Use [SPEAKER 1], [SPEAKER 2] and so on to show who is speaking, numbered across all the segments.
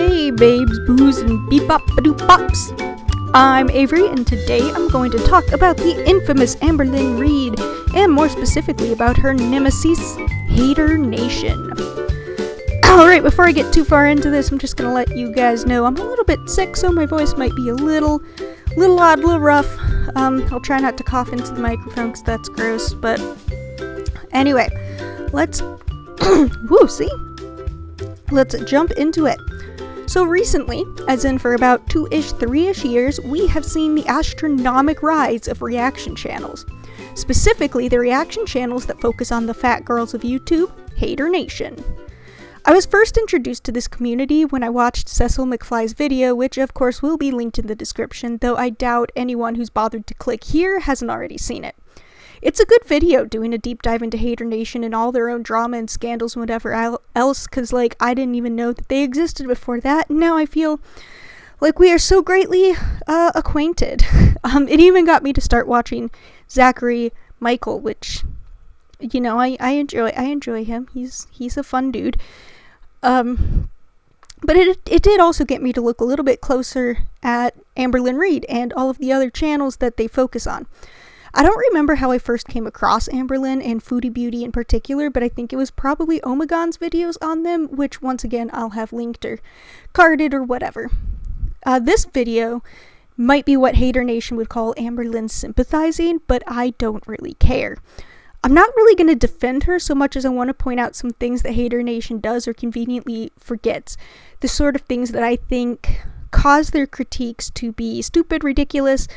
[SPEAKER 1] Hey babes, boos, and beep-bop-ba-doop-bops. I'm Avery, and today I'm going to talk about the infamous Amberlynn Reid, and more specifically about her nemesis, Haydur Nation. Alright, before I get too far into this, I'm just going to let you guys know I'm a little bit sick, so my voice might be a little odd, a little rough. I'll try not to cough into the microphone because that's gross, but anyway, let's let's jump into it. So recently, as in for about 3-ish years, we have seen the astronomical rise of reaction channels. Specifically, the reaction channels that focus on the fat girls of YouTube, Haydur Nation. I was first introduced to this community when I watched Cecil McFly's video, which of course will be linked in the description, though I doubt anyone who's bothered to click here hasn't already seen it. It's a good video doing a deep dive into Haydur Nation and all their own drama and scandals and whatever else, because I didn't even know that they existed before that, and now I feel like we are so greatly acquainted. It even got me to start watching Zachary Michael, which, you know, I enjoy him. He's a fun dude. But it did also get me to look a little bit closer at Amberlynn Reid and all of the other channels that they focus on. I don't remember how I first came across Amberlynn and Foodie Beauty in particular, but I think it was probably Omegon's videos on them, which once again I'll have linked or carded or whatever. This video might be what Haydur Nation would call Amberlynn sympathizing, but I don't really care. I'm not really going to defend her so much as I want to point out some things that Haydur Nation does or conveniently forgets. The sort of things that I think cause their critiques to be stupid, ridiculous,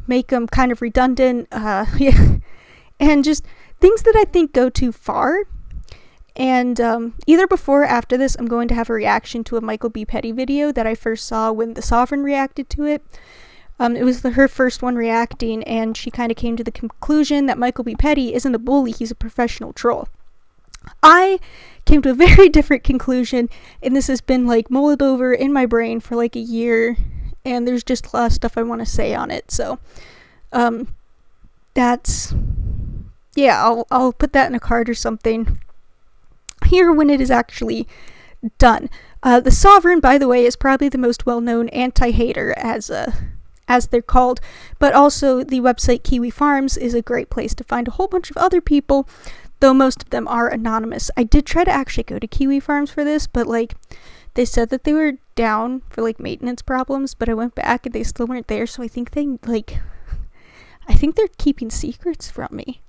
[SPEAKER 1] make them kind of redundant, and just things that I think go too far. And either before or after this, I'm going to have a reaction to a Michael B. Petty video that I first saw when the Sovereign reacted to it. It was her first one reacting, and she kind of came to the conclusion that Michael B. Petty isn't a bully, he's a professional troll. I came to a very different conclusion, and this has been mulled over in my brain for a year, and there's just a lot of stuff I want to say on it, so that's, yeah, I'll put that in a card or something here when it is actually done. The Sovereign, by the way, is probably the most well-known anti-hater as they're called, but also the website Kiwi Farms is a great place to find a whole bunch of other people, though most of them are anonymous. I did try to actually go to Kiwi Farms for this, but they said that they were down for maintenance problems, but I went back and they still weren't there, so I think I think they're keeping secrets from me.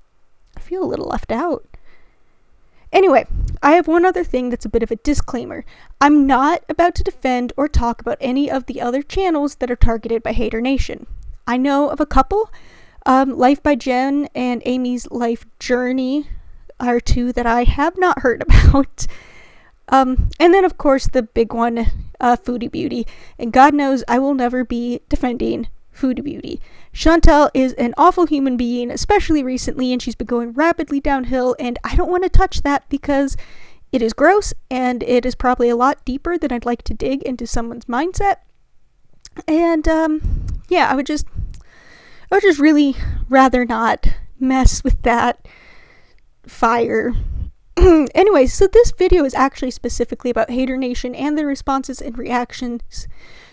[SPEAKER 1] I feel a little left out. Anyway, I have one other thing that's a bit of a disclaimer. I'm not about to defend or talk about any of the other channels that are targeted by Haydur Nation. I know of a couple. Life by Jen and Amy's Life Journey are two that I have not heard about. And then, of course, the big one, Foodie Beauty. And God knows I will never be defending Foodie Beauty. Chantal is an awful human being, especially recently, and she's been going rapidly downhill, and I don't want to touch that because it is gross, and it is probably a lot deeper than I'd like to dig into someone's mindset. And, yeah, I would just really rather not mess with that fire. Anyway, so this video is actually specifically about Haydur Nation and their responses and reactions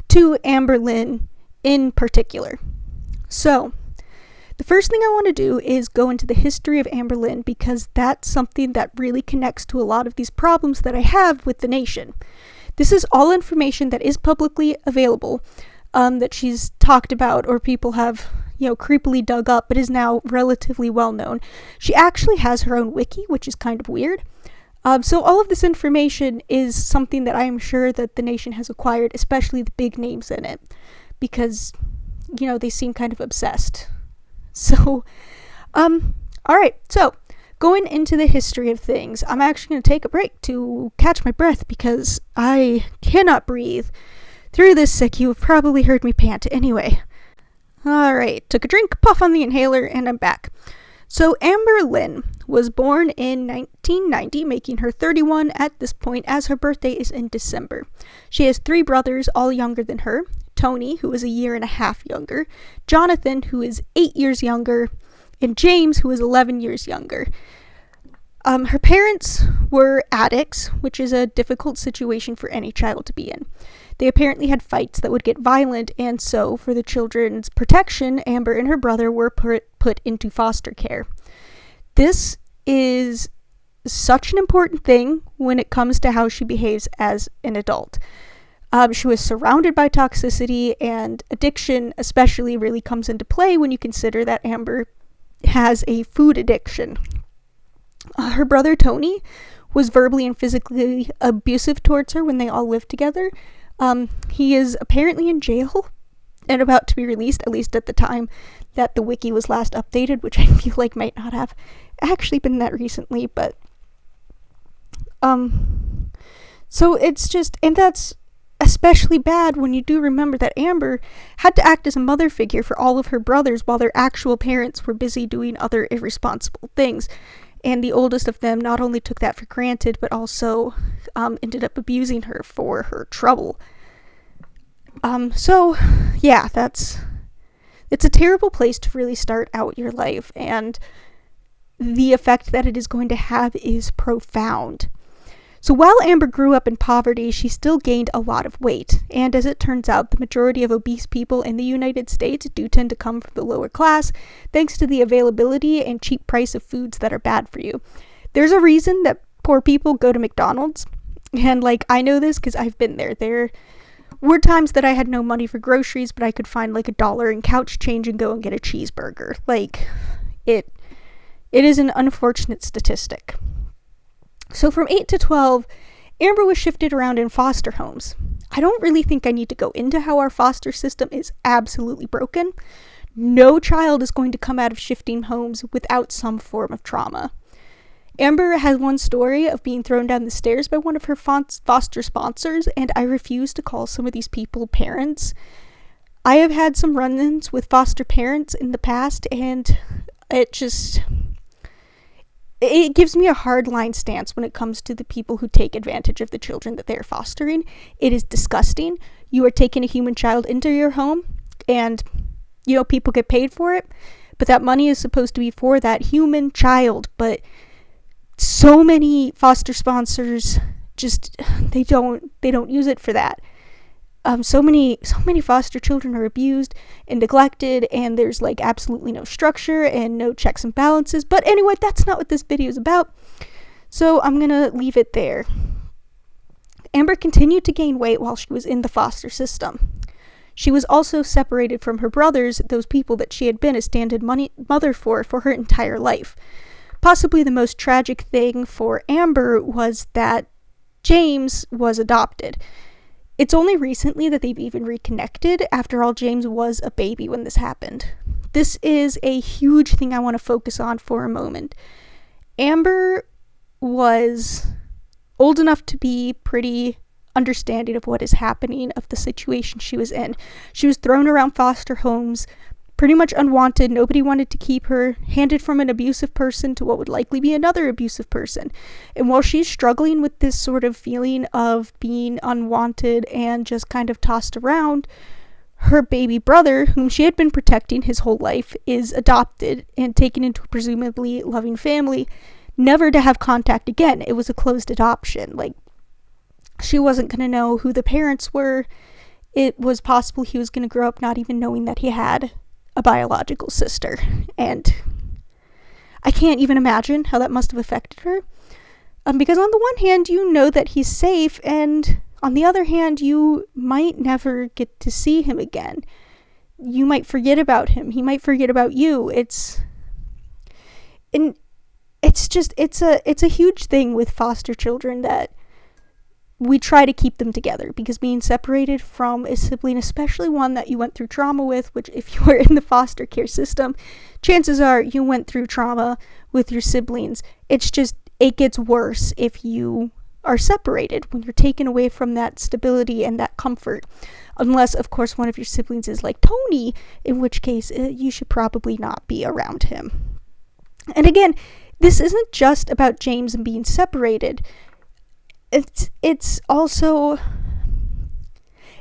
[SPEAKER 1] to Amberlynn in particular. So, the first thing I want to do is go into the history of Amberlynn, because that's something that really connects to a lot of these problems that I have with the nation. This is all information that is publicly available, that she's talked about or people have creepily dug up, but is now relatively well known. She actually has her own wiki, which is kind of weird. So all of this information is something that I am sure that the nation has acquired, especially the big names in it, because, they seem kind of obsessed. So, alright, so going into the history of things, I'm actually going to take a break to catch my breath because I cannot breathe through this sick. You have probably heard me pant. Anyway. Alright, took a drink, puff on the inhaler, and I'm back. So Amberlynn was born in 1990, making her 31 at this point, as her birthday is in December. She has 3 brothers, all younger than her. Tony, who is a year and a half younger. Jonathan, who is 8 years younger. And James, who is 11 years younger. Her parents were addicts, which is a difficult situation for any child to be in. They apparently had fights that would get violent, and so, for the children's protection, Amber and her brother were put into foster care. This is such an important thing when it comes to how she behaves as an adult. She was surrounded by toxicity, and addiction especially really comes into play when you consider that Amber has a food addiction. Her brother Tony was verbally and physically abusive towards her when they all lived together. He is apparently in jail and about to be released, at least at the time that the wiki was last updated, which I feel like might not have actually been that recently, but so it's just, and that's especially bad when you do remember that Amber had to act as a mother figure for all of her brothers while their actual parents were busy doing other irresponsible things. And the oldest of them not only took that for granted, but also ended up abusing her for her trouble. So, yeah, it's a terrible place to really start out your life, and the effect that it is going to have is profound. So while Amber grew up in poverty, she still gained a lot of weight, and as it turns out, the majority of obese people in the United States do tend to come from the lower class, thanks to the availability and cheap price of foods that are bad for you. There's a reason that poor people go to McDonald's, and I know this because I've been there. There were times that I had no money for groceries, but I could find $1 in couch change and go and get a cheeseburger. It is an unfortunate statistic. So from 8 to 12, Amber was shifted around in foster homes. I don't really think I need to go into how our foster system is absolutely broken. No child is going to come out of shifting homes without some form of trauma. Amber has one story of being thrown down the stairs by one of her foster sponsors, and I refuse to call some of these people parents. I have had some run-ins with foster parents in the past, and it gives me a hardline stance when it comes to the people who take advantage of the children that they're fostering. It is disgusting. You are taking a human child into your home, and, people get paid for it, but that money is supposed to be for that human child. But so many foster sponsors they don't use it for that. So many foster children are abused and neglected, and there's absolutely no structure and no checks and balances. But anyway, that's not what this video is about, so I'm gonna leave it there. Amber continued to gain weight while she was in the foster system. She was also separated from her brothers, those people that she had been a stand-in mother for her entire life. Possibly the most tragic thing for Amber was that James was adopted. It's only recently that they've even reconnected. After all, James was a baby when this happened. This is a huge thing I want to focus on for a moment. Amber was old enough to be pretty understanding of what is happening, of the situation she was in. She was thrown around foster homes, pretty much unwanted. Nobody wanted to keep her, handed from an abusive person to what would likely be another abusive person. And while she's struggling with this sort of feeling of being unwanted and just kind of tossed around, her baby brother, whom she had been protecting his whole life, is adopted and taken into a presumably loving family, never to have contact again. It was a closed adoption. She wasn't going to know who the parents were. It was possible he was going to grow up not even knowing that he had a biological sister, and I can't even imagine how that must have affected her, because on the one hand, you know that he's safe, and on the other hand, you might never get to see him again. You might forget about him. He might forget about you. It's a huge thing with foster children that we try to keep them together, because being separated from a sibling, especially one that you went through trauma with, which if you were in the foster care system, chances are you went through trauma with your siblings. It gets worse if you are separated, when you're taken away from that stability and that comfort. Unless, of course, one of your siblings is like Tony, in which case you should probably not be around him. And again, this isn't just about James and being separated. It's also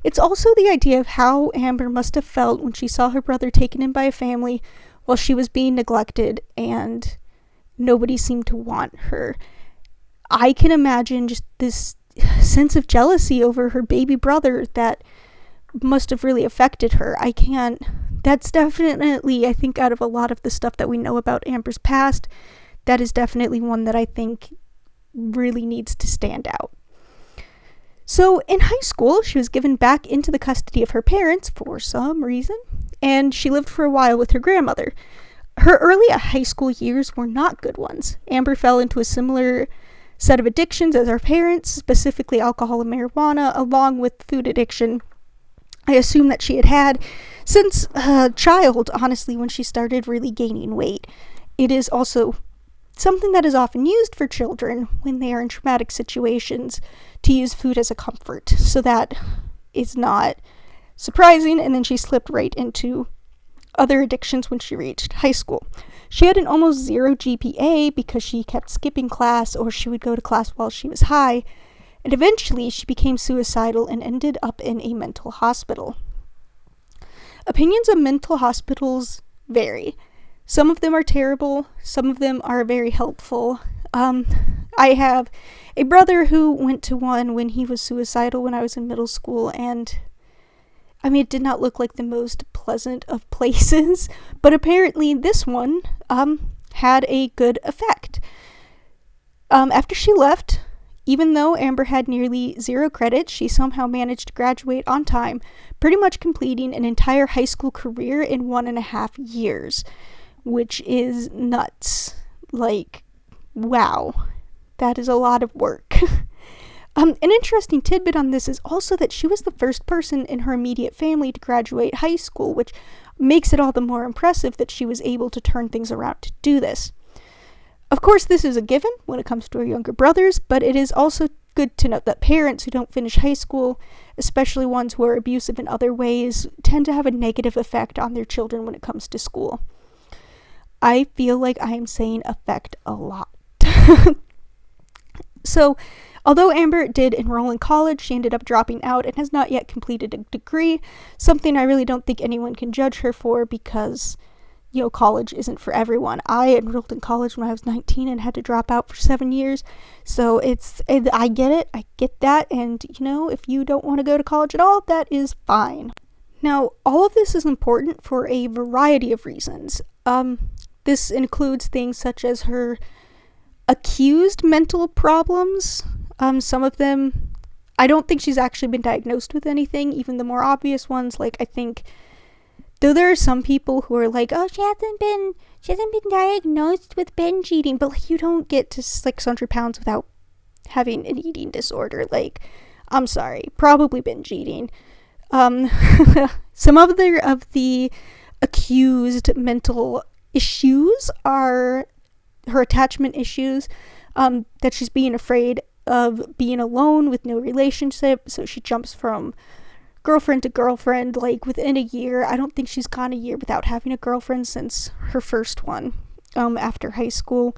[SPEAKER 1] the idea of how Amber must have felt when she saw her brother taken in by a family while she was being neglected and nobody seemed to want her. I can imagine just this sense of jealousy over her baby brother that must have really affected her. That's definitely, I think, out of a lot of the stuff that we know about Amber's past, that is definitely one that I think really needs to stand out. So in high school, she was given back into the custody of her parents for some reason, and she lived for a while with her grandmother. Her early high school years were not good ones. Amber fell into a similar set of addictions as her parents, specifically alcohol and marijuana, along with food addiction. I assume that she had since a child, honestly, when she started really gaining weight. It is also something that is often used for children when they are in traumatic situations to use food as a comfort. So that is not surprising. And then she slipped right into other addictions when she reached high school. She had an almost 0 GPA because she kept skipping class, or she would go to class while she was high. And eventually she became suicidal and ended up in a mental hospital. Opinions of mental hospitals vary. Some of them are terrible, some of them are very helpful. I have a brother who went to one when he was suicidal when I was in middle school, and it did not look like the most pleasant of places, but apparently this one had a good effect. After she left, even though Amber had nearly 0 credits, she somehow managed to graduate on time, pretty much completing an entire high school career in 1.5 years. Which is nuts. Wow. That is a lot of work. An interesting tidbit on this is also that she was the first person in her immediate family to graduate high school, which makes it all the more impressive that she was able to turn things around to do this. Of course, this is a given when it comes to her younger brothers, but it is also good to note that parents who don't finish high school, especially ones who are abusive in other ways, tend to have a negative effect on their children when it comes to school. I feel like I am saying affect a lot. So, although Amber did enroll in college, she ended up dropping out and has not yet completed a degree, something I really don't think anyone can judge her for because, college isn't for everyone. I enrolled in college when I was 19 and had to drop out for 7 years, so I get it, I get that, and, if you don't want to go to college at all, that is fine. Now, all of this is important for a variety of reasons. This includes things such as her accused mental problems. Some of them, I don't think she's actually been diagnosed with anything, even the more obvious ones. I think, though there are some people who are like, oh, she hasn't been diagnosed with binge eating, but you don't get to 600 pounds without having an eating disorder. I'm sorry, probably binge eating. Some of the accused mental issues are her attachment issues, that she's being afraid of being alone with no relationship, so she jumps from girlfriend to girlfriend, within a year. I don't think she's gone a year without having a girlfriend since her first one, after high school.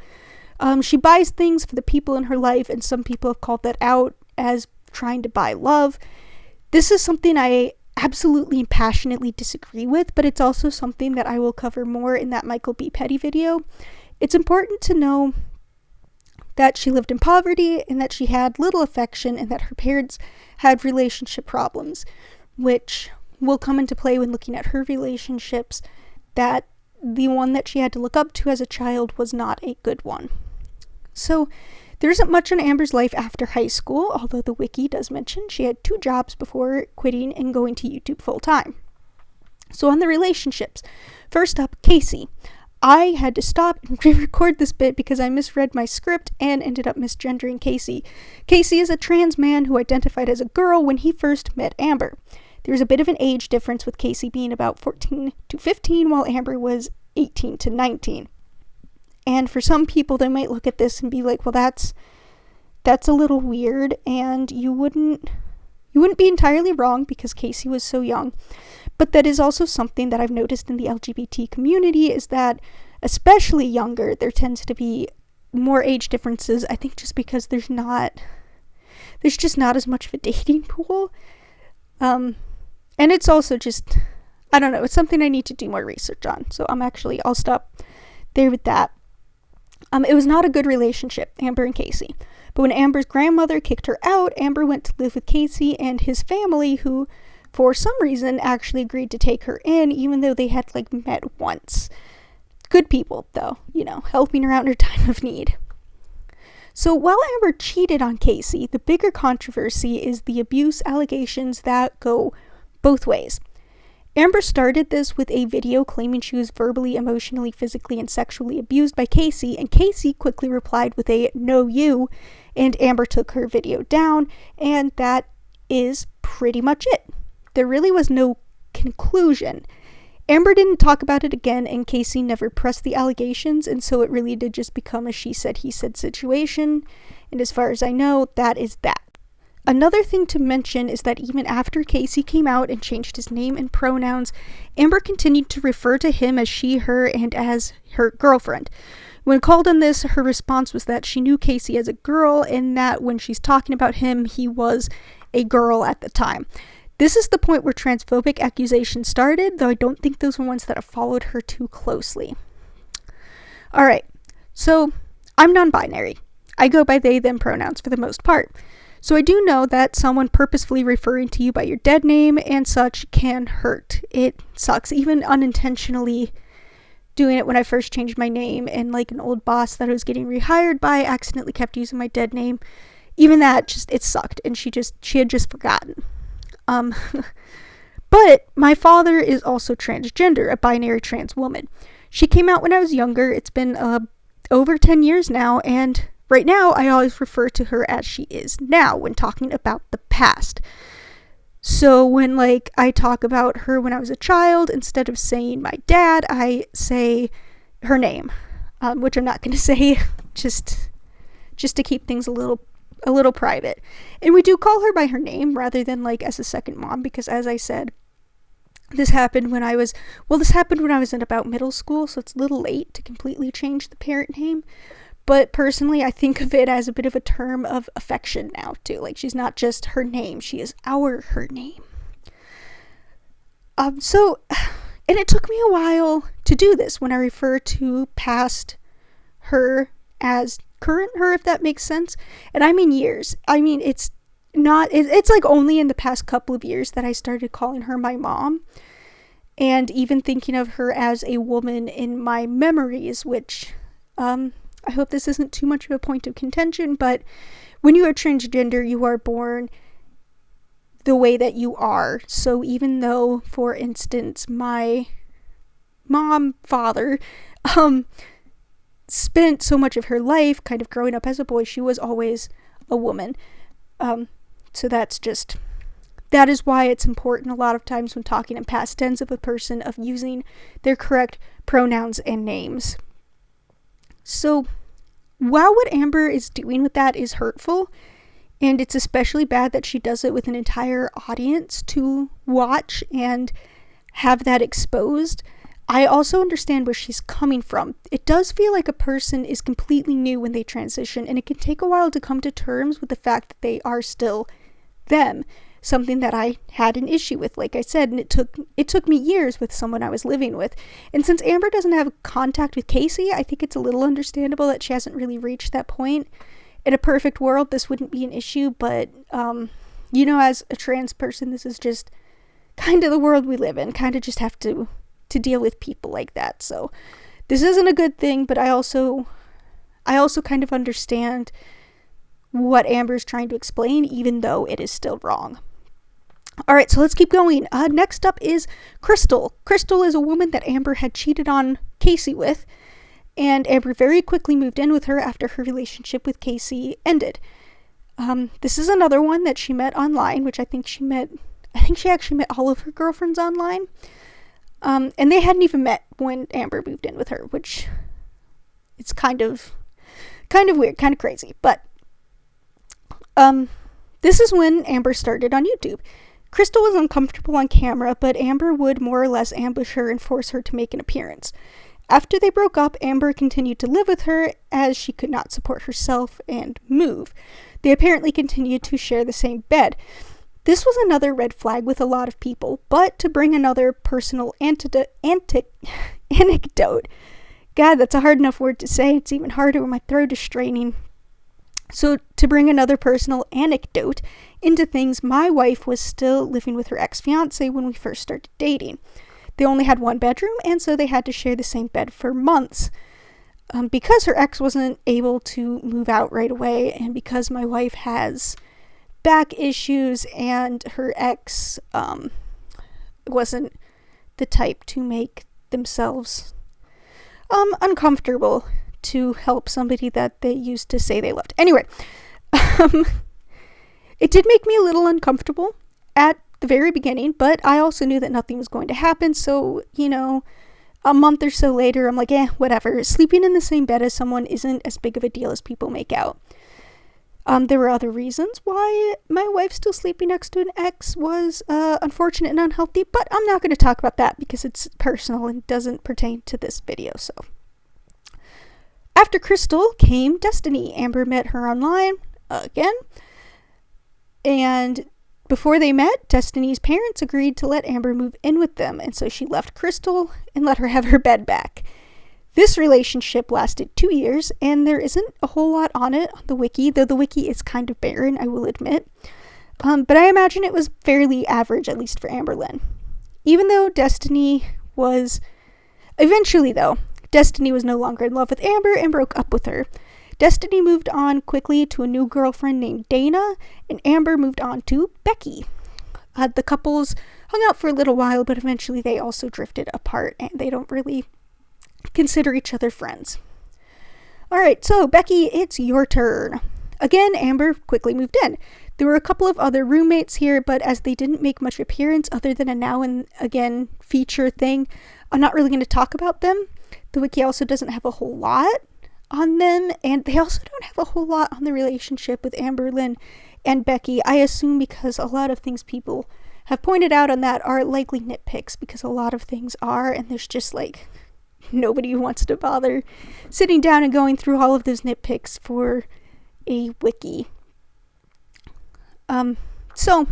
[SPEAKER 1] She buys things for the people in her life, and some people have called that out as trying to buy love. This is something I absolutely and passionately disagree with, but it's also something that I will cover more in that Michael B. Petty video. It's important to know that she lived in poverty and that she had little affection and that her parents had relationship problems, which will come into play when looking at her relationships, that the one that she had to look up to as a child was not a good one. So there isn't much on Amber's life after high school, although the wiki does mention she had 2 jobs before quitting and going to YouTube full time. So on the relationships, first up, Casey. I had to stop and re-record this bit because I misread my script and ended up misgendering Casey. Casey is a trans man who identified as a girl when he first met Amber. There's a bit of an age difference, with Casey being about 14 to 15 while Amber was 18 to 19. And for some people, they might look at this and be like, well, that's a little weird, and you wouldn't be entirely wrong because Casey was so young. But that is also something that I've noticed in the LGBT community, is that especially younger, there tends to be more age differences. I think just because there's just not as much of a dating pool. And it's also just, I don't know, it's something I need to do more research on. So I'll stop there with that. It was not a good relationship, Amber and Casey. But when Amber's grandmother kicked her out, Amber went to live with Casey and his family, who, for some reason, actually agreed to take her in, even though they had, met once. Good people, though, helping her out in her time of need. So while Amber cheated on Casey, the bigger controversy is the abuse allegations that go both ways. Amber started this with a video claiming she was verbally, emotionally, physically, and sexually abused by Casey, and Casey quickly replied with a "no you," and Amber took her video down, and that is pretty much it. There really was no conclusion. Amber didn't talk about it again, and Casey never pressed the allegations, and so it really did just become a she said, he said situation, and as far as I know, that is that. Another thing to mention is that even after Casey came out and changed his name and pronouns, Amber continued to refer to him as she, her, and as her girlfriend. When called on this, her response was that she knew Casey as a girl, and that when she's talking about him, he was a girl at the time. This is the point where transphobic accusations started, though I don't think those were ones that have followed her too closely. Alright, so I'm non-binary. I go by they, them pronouns for the most part. So I do know that someone purposefully referring to you by your dead name and such can hurt. It sucks. Even unintentionally doing it when I first changed my name, and an old boss that I was getting rehired by accidentally kept using my dead name. Even that, it sucked, and she had just forgotten. But my father is also transgender, a binary trans woman. She came out when I was younger. It's been over 10 years now, and right now, I always refer to her as she is now when talking about the past. So when, I talk about her when I was a child, instead of saying my dad, I say her name, which I'm not going to say, just to keep things a little private. And we do call her by her name rather than, as a second mom, because as I said, this happened when I was in about middle school, so it's a little late to completely change the parent name. But personally, I think of it as a bit of a term of affection now, too. She's not just her name, she is her name. And it took me a while to do this when I refer to past her as current her, if that makes sense. And I mean years. I mean, it's only in the past couple of years that I started calling her my mom. And even thinking of her as a woman in my memories, which, I hope this isn't too much of a point of contention, but when you are transgender, you are born the way that you are. So even though, for instance, my father, spent so much of her life kind of growing up as a boy, she was always a woman. So that is why it's important a lot of times when talking in past tense of a person of using their correct pronouns and names. So, while what Amber is doing with that is hurtful, and it's especially bad that she does it with an entire audience to watch and have that exposed, I also understand where she's coming from. It does feel like a person is completely new when they transition, and it can take a while to come to terms with the fact that they are still them. Something that I had an issue with, like I said, and it took me years with someone I was living with. And since Amber doesn't have contact with Casey, I think it's a little understandable that she hasn't really reached that point. In a perfect world, this wouldn't be an issue, but, as a trans person, this is just kind of the world we live in. Kind of just have to deal with people like that. So this isn't a good thing, but I also kind of understand what Amber's trying to explain, even though it is still wrong. Alright, so let's keep going. Next up is Crystal. Crystal is a woman that Amber had cheated on Casey with, and Amber very quickly moved in with her after her relationship with Casey ended. This is another one that she met online, which I think she actually met all of her girlfriends online. And they hadn't even met when Amber moved in with her, which it's kind of weird, kind of crazy. But this is when Amber started on YouTube. Crystal was uncomfortable on camera, but Amber would more or less ambush her and force her to make an appearance. After they broke up, Amber continued to live with her as she could not support herself and move. They apparently continued to share the same bed. This was another red flag with a lot of people, but to bring another personal anecdote, God, that's a hard enough word to say. It's even harder when my throat is straining. So, to bring another personal anecdote into things, my wife was still living with her ex-fiance when we first started dating. They only had one bedroom, and so they had to share the same bed for months. Because her ex wasn't able to move out right away, and because my wife has back issues and her ex wasn't the type to make themselves uncomfortable to help somebody that they used to say they loved. Anyway, it did make me a little uncomfortable at the very beginning, but I also knew that nothing was going to happen, so, a month or so later, I'm like, whatever. Sleeping in the same bed as someone isn't as big of a deal as people make out. There were other reasons why my wife still sleeping next to an ex was unfortunate and unhealthy, but I'm not going to talk about that because it's personal and doesn't pertain to this video, so. After Crystal came Destiny. Amber met her online again, and before they met, Destiny's parents agreed to let Amber move in with them, and so she left Crystal and let her have her bed back. This relationship lasted 2 years, and there isn't a whole lot on it on the wiki, though the wiki is kind of barren, I will admit. But I imagine it was fairly average, at least for Amberlynn. Even though Destiny was no longer in love with Amber and broke up with her. Destiny moved on quickly to a new girlfriend named Dana, and Amber moved on to Becky. The couples hung out for a little while, but eventually they also drifted apart, and they don't really consider each other friends. Alright, so Becky, it's your turn. Again, Amber quickly moved in. There were a couple of other roommates here, but as they didn't make much appearance other than a now and again feature thing, I'm not really going to talk about them. The wiki also doesn't have a whole lot on them, and they also don't have a whole lot on the relationship with Amberlynn and Becky. I assume because a lot of things people have pointed out on that are likely nitpicks, because a lot of things are, and there's just like nobody wants to bother sitting down and going through all of those nitpicks for a wiki. So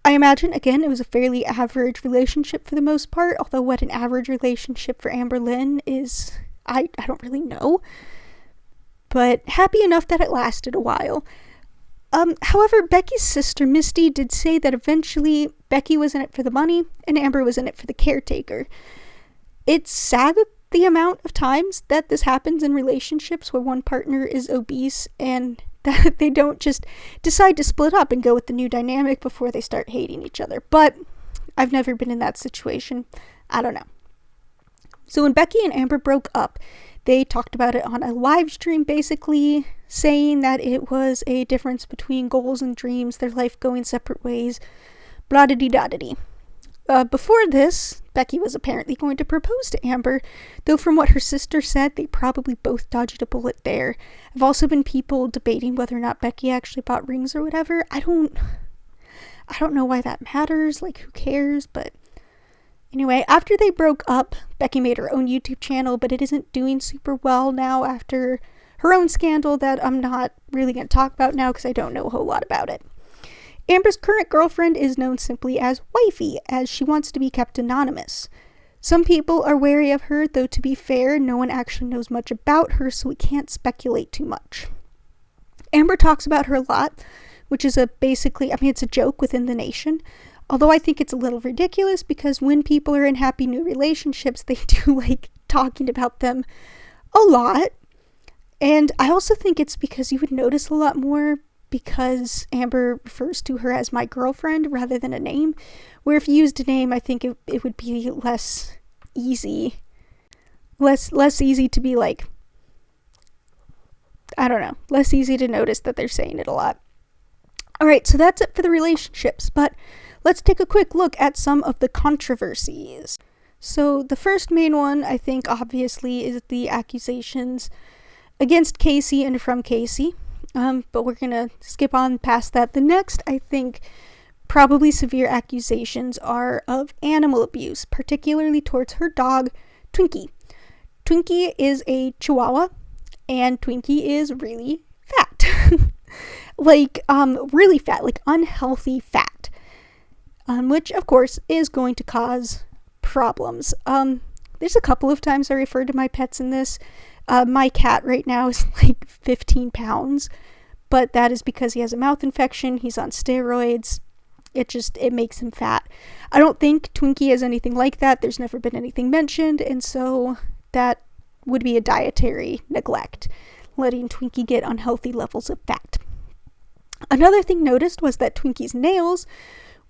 [SPEAKER 1] I imagine, again, it was a fairly average relationship for the most part, although what an average relationship for Amberlynn is, I don't really know, but happy enough that it lasted a while. However, Becky's sister Misty did say that eventually Becky was in it for the money and Amber was in it for the caretaker. It's sad that the amount of times that this happens in relationships where one partner is obese and that they don't just decide to split up and go with the new dynamic before they start hating each other. But I've never been in that situation. I don't know. So when Becky and Amber broke up, they talked about it on a live stream, basically saying that it was a difference between goals and dreams, their life going separate ways, blah-da-dee-da-da-dee. Before this, Becky was apparently going to propose to Amber, though from what her sister said, they probably both dodged a bullet there. I've also been people debating whether or not Becky actually bought rings or whatever. I don't know why that matters, like who cares, but anyway, after they broke up, Becky made her own YouTube channel, but it isn't doing super well now after her own scandal that I'm not really going to talk about now because I don't know a whole lot about it. Amber's current girlfriend is known simply as Wifey, as she wants to be kept anonymous. Some people are wary of her, though to be fair, no one actually knows much about her, so we can't speculate too much. Amber talks about her a lot, which is it's a joke within the nation, although I think it's a little ridiculous because when people are in happy new relationships, they do like talking about them a lot. And I also think it's because you would notice a lot more because Amber refers to her as my girlfriend rather than a name, where if you used a name, I think it would be less easy to be like, I don't know, less easy to notice that they're saying it a lot. Alright, so that's it for the relationships, but let's take a quick look at some of the controversies. So the first main one, I think, obviously, is the accusations against Casey and from Casey. But we're going to skip on past that. The next, I think, probably severe accusations are of animal abuse, particularly towards her dog, Twinkie. Twinkie is a Chihuahua, and Twinkie is really fat. Really fat, like unhealthy fat. Which, of course, is going to cause problems. there's a couple of times I refer to my pets in this. My cat right now is like 15 pounds, but that is because he has a mouth infection. He's on steroids. It makes him fat. I don't think Twinkie is anything like that. There's never been anything mentioned, and so that would be a dietary neglect, letting Twinkie get unhealthy levels of fat. Another thing noticed was that Twinkie's nails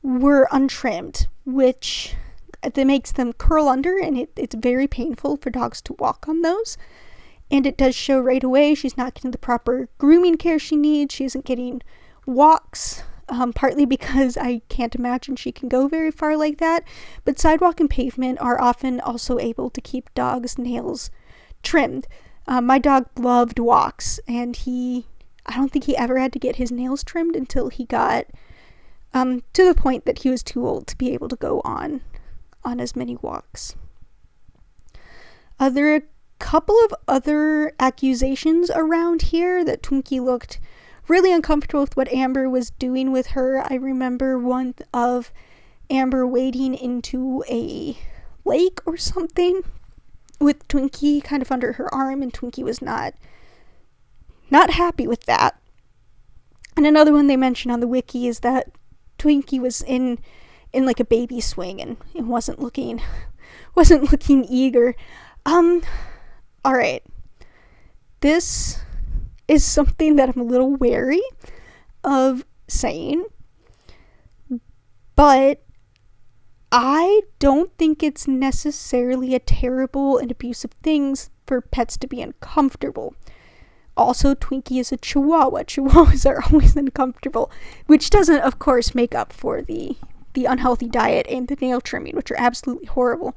[SPEAKER 1] were untrimmed, which that makes them curl under, and it's very painful for dogs to walk on those. And it does show right away she's not getting the proper grooming care she needs. She isn't getting walks, partly because I can't imagine she can go very far like that. But sidewalk and pavement are often also able to keep dogs' nails trimmed. My dog loved walks, and I don't think he ever had to get his nails trimmed until he got to the point that he was too old to be able to go on as many walks. There are a couple of other accusations around here that Twinkie looked really uncomfortable with what Amber was doing with her. I remember one of Amber wading into a lake or something with Twinkie kind of under her arm, and Twinkie was not happy with that. And another one they mention on the wiki is that Twinkie was in like a baby swing and wasn't looking eager. All right. This is something that I'm a little wary of saying, but I don't think it's necessarily a terrible and abusive thing for pets to be uncomfortable. Also, Twinkie is a Chihuahua. Chihuahuas are always uncomfortable, which doesn't, of course, make up for the unhealthy diet and the nail trimming, which are absolutely horrible.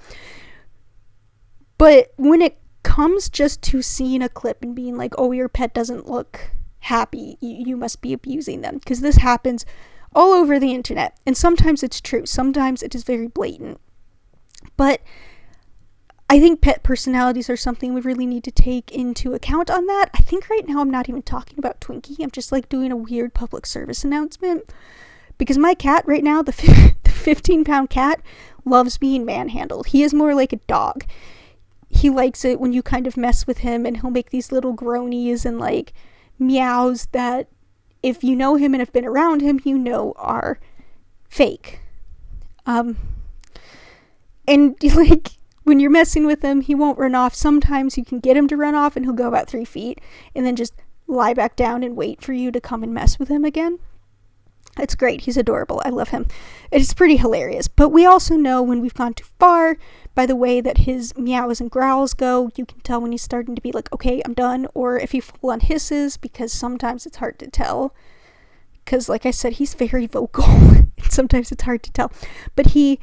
[SPEAKER 1] But when it comes just to seeing a clip and being like, oh, your pet doesn't look happy, you must be abusing them, because this happens all over the internet, and sometimes it's true, sometimes it is very blatant. But I think pet personalities are something we really need to take into account on that. I think right now I'm not even talking about Twinkie. I'm just like doing a weird public service announcement, because my cat right now, the 15-pound cat, loves being manhandled. He is more like a dog. He likes it when you kind of mess with him, and he'll make these little groanies and like meows that, if you know him and have been around him, you know are fake. And like, when you're messing with him, he won't run off. Sometimes you can get him to run off and he'll go about 3 feet and then just lie back down and wait for you to come and mess with him again. It's great. He's adorable. I love him. It's pretty hilarious. But we also know when we've gone too far by the way that his meows and growls go. You can tell when he's starting to be like, okay, I'm done. Or if he full on hisses, because sometimes it's hard to tell. Because like I said, he's very vocal. And sometimes it's hard to tell. But he'll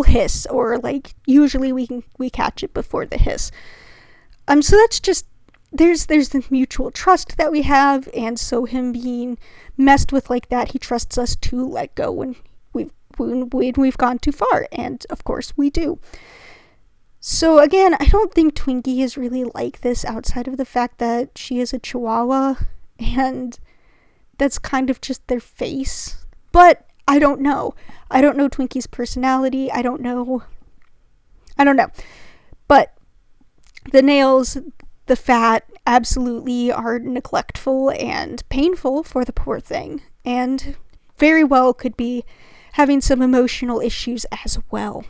[SPEAKER 1] hiss, or like usually we catch it before the hiss. So that's just, there's the mutual trust that we have, and so him being messed with like that, he trusts us to let go when we've gone too far, and of course we do. So again, I don't think Twinkie is really like this outside of the fact that she is a Chihuahua, and that's kind of just their face. But I don't know. I don't know Twinkie's personality. I don't know. But the nails, the fat, absolutely are neglectful and painful for the poor thing, and very well could be having some emotional issues as well.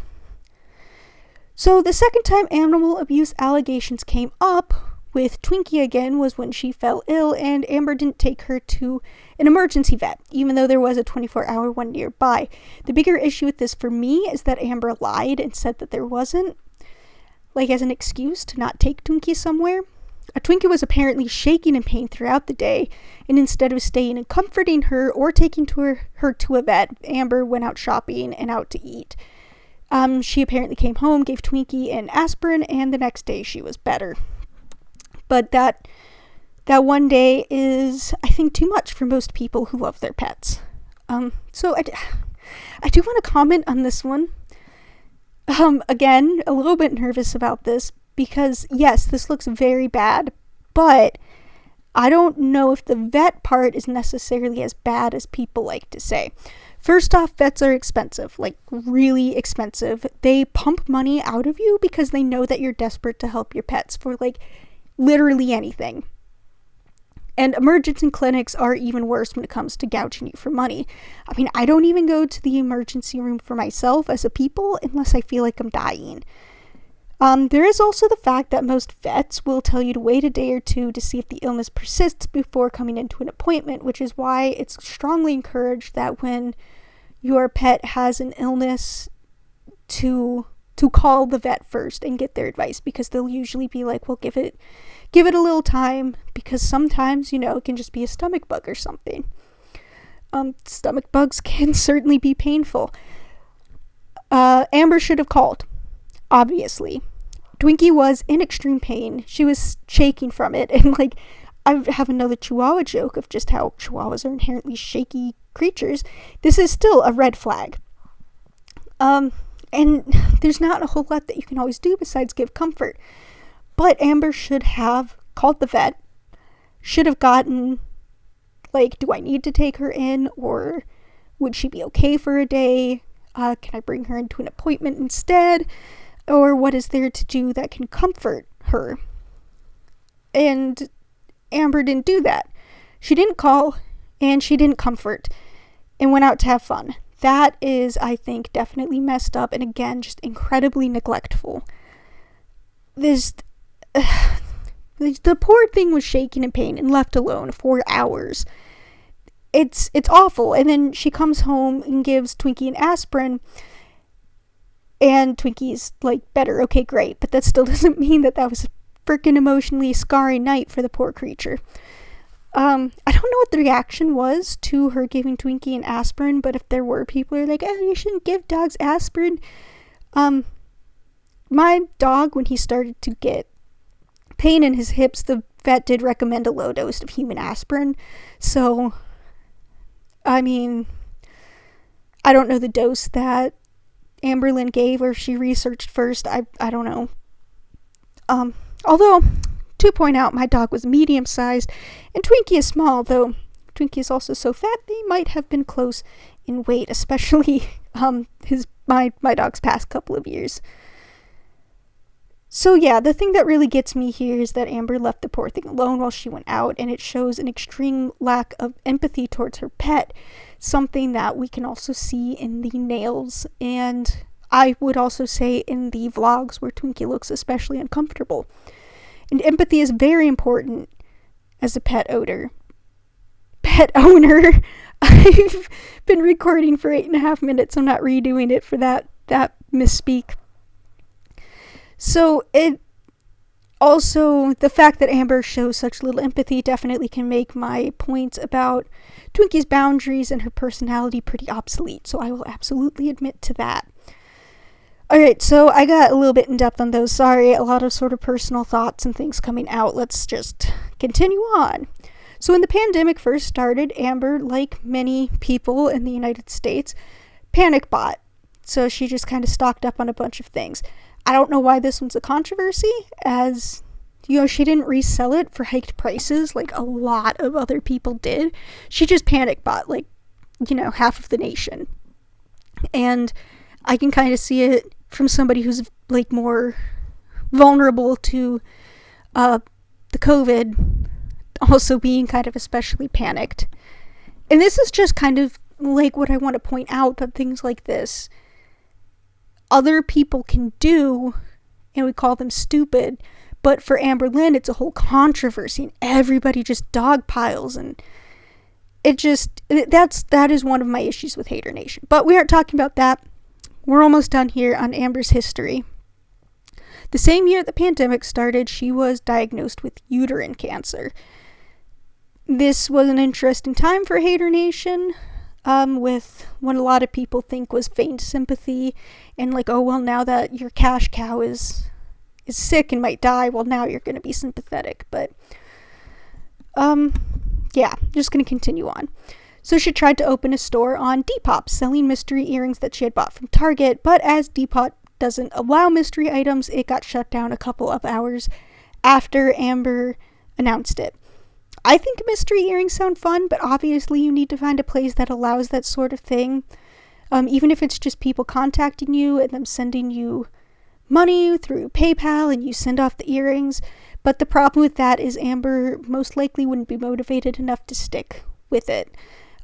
[SPEAKER 1] So the second time animal abuse allegations came up with Twinkie again was when she fell ill and Amber didn't take her to an emergency vet, even though there was a 24-hour one nearby. The bigger issue with this for me is that Amber lied and said that there wasn't, like as an excuse to not take Twinkie somewhere. Twinkie was apparently shaking in pain throughout the day, and instead of staying and comforting her or taking her to a vet, Amber went out shopping and out to eat. She apparently came home, gave Twinkie an aspirin, and the next day she was better. But that one day is, I think, too much for most people who love their pets. So I do want to comment on this one. Again, a little bit nervous about this, because yes, this looks very bad, but I don't know if the vet part is necessarily as bad as people like to say. First off, vets are expensive, like really expensive. They pump money out of you because they know that you're desperate to help your pets for like literally anything. And emergency clinics are even worse when it comes to gouging you for money. I mean, I don't even go to the emergency room for myself as a people unless I feel like I'm dying. There is also the fact that most vets will tell you to wait a day or two to see if the illness persists before coming into an appointment, which is why it's strongly encouraged that when your pet has an illness to call the vet first and get their advice, because they'll usually be like, well, give it a little time, because sometimes, it can just be a stomach bug or something. Stomach bugs can certainly be painful. Amber should have called, obviously. Twinkie was in extreme pain. She was shaking from it, and like, I have another Chihuahua joke of just how Chihuahuas are inherently shaky creatures. This is still a red flag. And there's not a whole lot that you can always do besides give comfort. But Amber should have called the vet, should have gotten, like, do I need to take her in, or would she be okay for a day? Can I bring her into an appointment instead? Or what is there to do that can comfort her? And Amber didn't do that. She didn't call, and she didn't comfort, and went out to have fun. That is, I think, definitely messed up, and again, just incredibly neglectful. The poor thing was shaking in pain and left alone for hours. It's awful. And then she comes home and gives Twinkie an aspirin, and Twinkie's like, better. Okay, great. But that still doesn't mean that was a freaking emotionally scarring night for the poor creature. I don't know what the reaction was to her giving Twinkie an aspirin, but if there were people who are like, oh, you shouldn't give dogs aspirin. My dog, when he started to get pain in his hips, the vet did recommend a low dose of human aspirin. So, I mean, I don't know the dose that Amberlynn gave, or if she researched first. I don't know. Although, to point out, my dog was medium-sized, and Twinkie is small, though Twinkie is also so fat they might have been close in weight, especially my dog's past couple of years. So yeah, the thing that really gets me here is that Amber left the poor thing alone while she went out, and it shows an extreme lack of empathy towards her pet, something that we can also see in the nails, and I would also say in the vlogs where Twinkie looks especially uncomfortable. And empathy is very important as a pet owner. I've been recording for 8.5 minutes. I'm not redoing it for that misspeak. So it also, the fact that Amber shows such little empathy definitely can make my points about Twinkie's boundaries and her personality pretty obsolete. So I will absolutely admit to that. Alright, so I got a little bit in depth on those. Sorry, a lot of sort of personal thoughts and things coming out. Let's just continue on. So when the pandemic first started, Amber, like many people in the United States, panic bought. So she just kind of stocked up on a bunch of things. I don't know why this one's a controversy, as, she didn't resell it for hiked prices like a lot of other people did. She just panic bought, like, half of the nation. And I can kind of see it from somebody who's, like, more vulnerable to the COVID, also being kind of especially panicked. And this is just kind of, like, what I want to point out, that things like this other people can do, and we call them stupid, but for Amberlynn, it's a whole controversy, and everybody just dogpiles, and that is one of my issues with Haydur Nation. But we aren't talking about that. We're almost done here on Amber's history. The same year the pandemic started, she was diagnosed with uterine cancer. This was an interesting time for Haydur Nation, with what a lot of people think was feigned sympathy, and like, oh, well, now that your cash cow is sick and might die, well, now you're going to be sympathetic. But, yeah, just going to continue on. So she tried to open a store on Depop, selling mystery earrings that she had bought from Target, but as Depop doesn't allow mystery items, it got shut down a couple of hours after Amber announced it. I think mystery earrings sound fun, but obviously you need to find a place that allows that sort of thing. Even if it's just people contacting you and them sending you money through PayPal and you send off the earrings. But the problem with that is Amber most likely wouldn't be motivated enough to stick with it.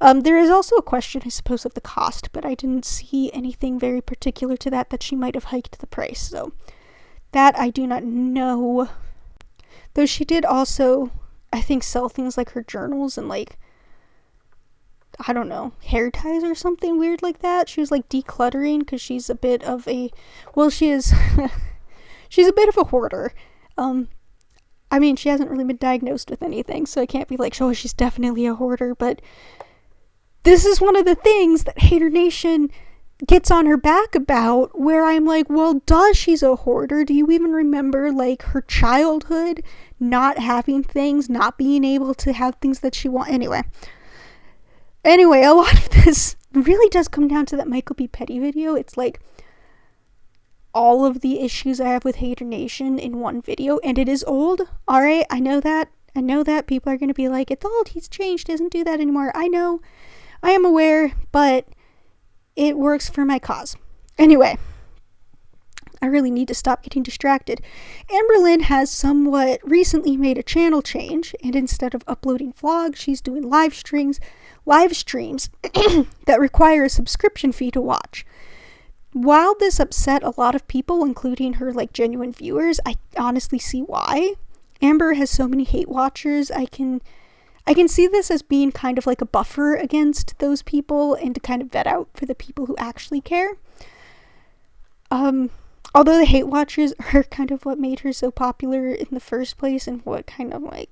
[SPEAKER 1] There is also a question, I suppose, of the cost, but I didn't see anything very particular to that she might have hiked the price. So that I do not know. Though she did also, I think, sell things like her journals and like, I don't know, hair ties or something weird like that. She was like decluttering because she's a bit of a, well, she is, she's a bit of a hoarder. I mean, she hasn't really been diagnosed with anything, so I can't be like, oh, she's definitely a hoarder, but this is one of the things that Haydur Nation gets on her back about, where I'm like, well, duh, she's a hoarder. Do you even remember, like, her childhood, not having things, not being able to have things that she wants? Anyway, a lot of this really does come down to that Michael B. Petty video. It's like all of the issues I have with Haydur Nation in one video, and it is old. Alright, I know that. People are going to be like, it's old, he's changed, doesn't do that anymore. I know. I am aware, but it works for my cause. Anyway, I really need to stop getting distracted. Amberlynn has somewhat recently made a channel change, and instead of uploading vlogs, she's doing live streams that require a subscription fee to watch. While this upset a lot of people, including her like genuine viewers, I honestly see why. Amber has so many hate watchers. I can see this as being kind of like a buffer against those people and to kind of vet out for the people who actually care. Although the hate watchers are kind of what made her so popular in the first place and what kind of like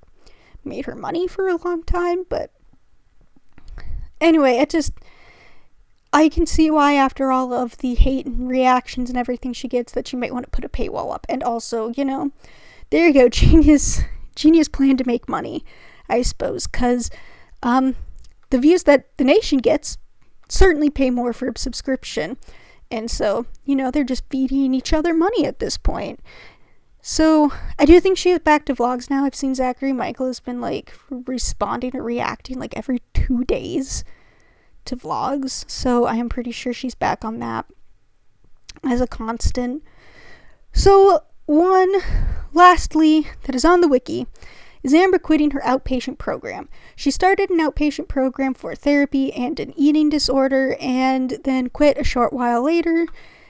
[SPEAKER 1] made her money for a long time. But anyway, I can see why after all of the hate and reactions and everything she gets that she might want to put a paywall up. And also, you know, there you go, genius plan to make money, I suppose, because the views that the nation gets certainly pay more for a subscription. And so, you know, they're just feeding each other money at this point. So, I do think she is back to vlogs now. I've seen Zachary Michael has been, like, responding or reacting, like, every 2 days to vlogs. So, I am pretty sure she's back on that as a constant. So, lastly, that is on the wiki, is Amber quitting her outpatient program. She started an outpatient program for therapy and an eating disorder, and then quit a short while later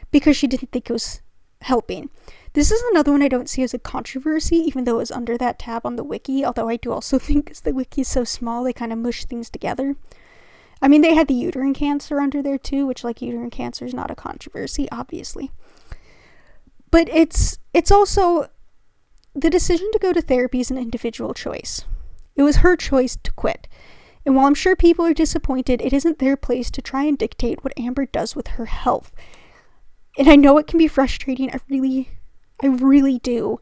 [SPEAKER 1] because she didn't think it was helping. This is another one I don't see as a controversy, even though it was under that tab on the wiki, although I do also think because the wiki is so small, they kind of mush things together. I mean, they had the uterine cancer under there too, which, like, uterine cancer is not a controversy, obviously. But it's also, the decision to go to therapy is an individual choice. It was her choice to quit. And while I'm sure people are disappointed, it isn't their place to try and dictate what Amber does with her health. And I know it can be frustrating. I really do.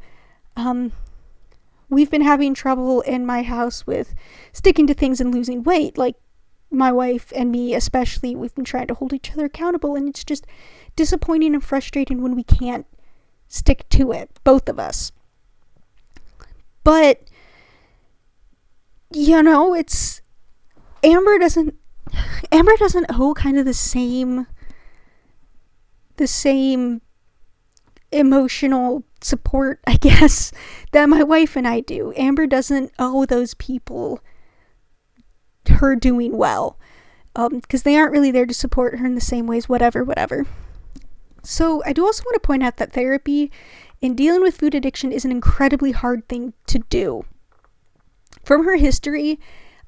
[SPEAKER 1] We've been having trouble in my house with sticking to things and losing weight. Like, my wife and me especially, we've been trying to hold each other accountable, and it's just disappointing and frustrating when we can't stick to it, both of us. But, you know, it's, Amber doesn't owe kind of the same emotional support, I guess, that my wife and I do. Amber doesn't owe those people her doing well, because they aren't really there to support her in the same ways, whatever. So I do also want to point out that therapy in dealing with food addiction is an incredibly hard thing to do. From her history,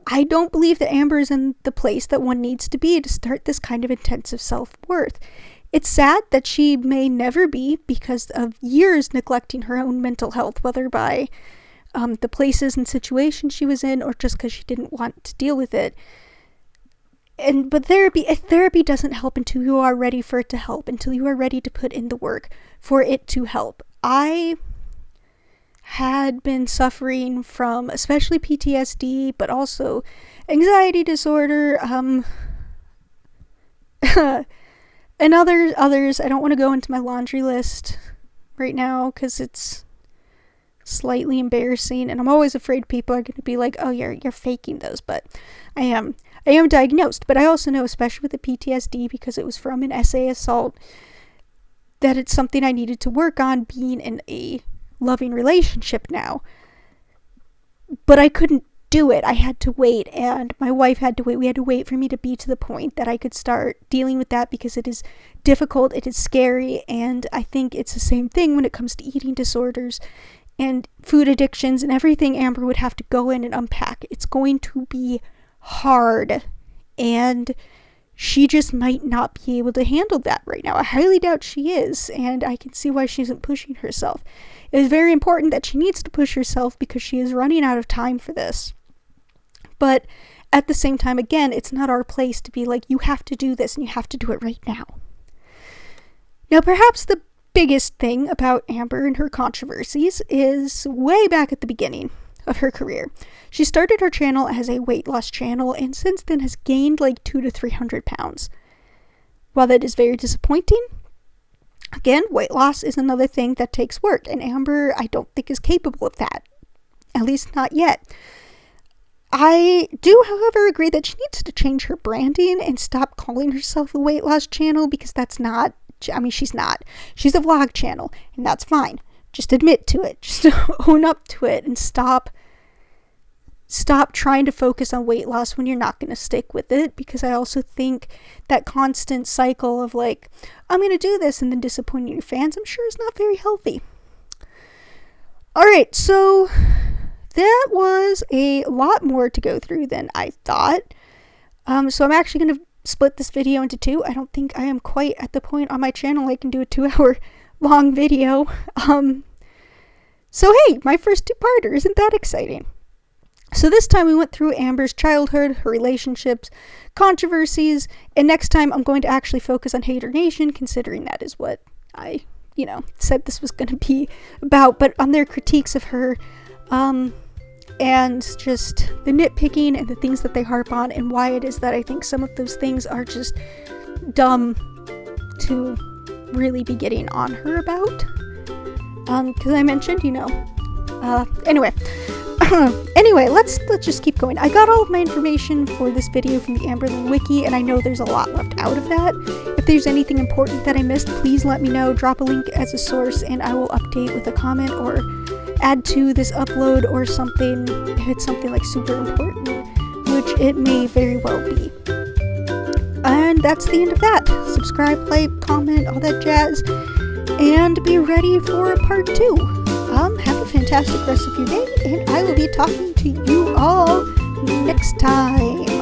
[SPEAKER 1] I don't believe that Amber is in the place that one needs to be to start this kind of intensive self-worth. It's sad that she may never be because of years neglecting her own mental health, whether by the places and situations she was in or just because she didn't want to deal with it. But therapy doesn't help until you are ready for it to help, until you are ready to put in the work for it to help. I had been suffering from especially PTSD, but also anxiety disorder, and others. I don't want to go into my laundry list right now because it's slightly embarrassing, and I'm always afraid people are going to be like, oh, you're faking those, but I am diagnosed. But I also know, especially with the PTSD, because it was from an SA assault, that it's something I needed to work on being in a loving relationship now. But I couldn't do it. I had to wait, and my wife had to wait. We had to wait for me to be to the point that I could start dealing with that, because it is difficult, it is scary, and I think it's the same thing when it comes to eating disorders and food addictions and everything Amber would have to go in and unpack. It's going to be hard, and she just might not be able to handle that right now. I highly doubt she is, and I can see why she isn't pushing herself. It is very important that she needs to push herself, because she is running out of time for this. But at the same time, again, it's not our place to be like, you have to do this and you have to do it right now. Now, perhaps the biggest thing about Amber and her controversies is way back at the beginning of her career. She started her channel as a weight loss channel, and since then has gained like 200 to 300 pounds. While that is very disappointing, again, weight loss is another thing that takes work, and Amber, I don't think, is capable of that. At least not yet. I do, however, agree that she needs to change her branding and stop calling herself a weight loss channel, because that's not, she's not. She's a vlog channel, and that's fine. Just admit to it. Just own up to it, and stop trying to focus on weight loss when you're not going to stick with it, because I also think that constant cycle of like, I'm going to do this and then disappointing your fans, I'm sure is not very healthy. Alright, so that was a lot more to go through than I thought. So I'm actually going to split this video into two. I don't think I am quite at the point on my channel I can do a 2-hour long video. So hey, my first two-parter, isn't that exciting? So this time we went through Amber's childhood, her relationships, controversies, and next time I'm going to actually focus on Haydur Nation, considering that is what I, said this was going to be about, but on their critiques of her, and just the nitpicking and the things that they harp on, and why it is that I think some of those things are just dumb to really be getting on her about. Because I mentioned, anyway. Anyway, let's just keep going. I got all of my information for this video from the Amberlynn wiki, and I know there's a lot left out of that. If there's anything important that I missed, please let me know. Drop a link as a source, and I will update with a comment or add to this upload or something if it's something like super important, which it may very well be. And that's the end of that. Subscribe, like, comment, all that jazz, and be ready for part 2. Have a fantastic rest of your day, and I will be talking to you all next time.